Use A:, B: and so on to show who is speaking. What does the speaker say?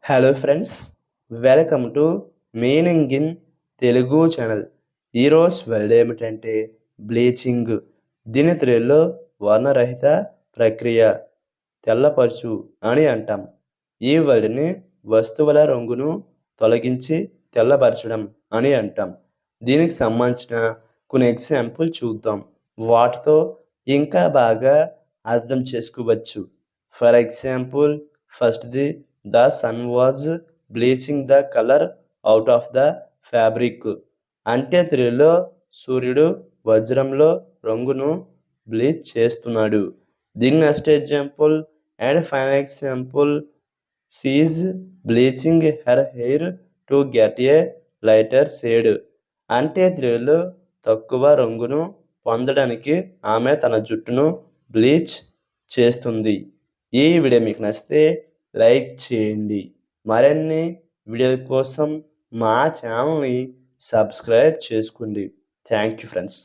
A: Hello friends, welcome to meaning in Telugu channel. ఈరోజు word ఏమిటంటే bleaching. దీని తెలుగులో వర్ణరహిత ప్రక్రియ, తెల్లపరచు అని అంటాం. ఈ వర్డ్ని వస్తువుల రంగును తొలగించి తెల్లపరచడం అని అంటాం. దీనికి సంబంధించిన కొన్ని ఎగ్జాంపుల్ చూద్దాం. వాటితో ఇంకా బాగా అర్థం చేసుకోవచ్చు. ఫర్ ఎగ్జాంపుల్, ఫస్ట్ది, the sun was bleaching the colour out of the fabric. అంటే తెలుగులో సూర్యుడు వజ్రంలో రంగును బ్లీచ్ చేస్తున్నాడు. దీని next example and final example, she is bleaching her hair to get a lighter shade. అంటే తెలుగులో తక్కువ రంగును పొందడానికి ఆమె తన జుట్టును బ్లీచ్ చేస్తుంది. ఈ వీడియో మీకు నచ్చితే లైక్ చేయండి. మరిన్ని వీడియోల కోసం మా ఛానల్ని సబ్స్క్రైబ్ చేసుకోండి. Thank you friends.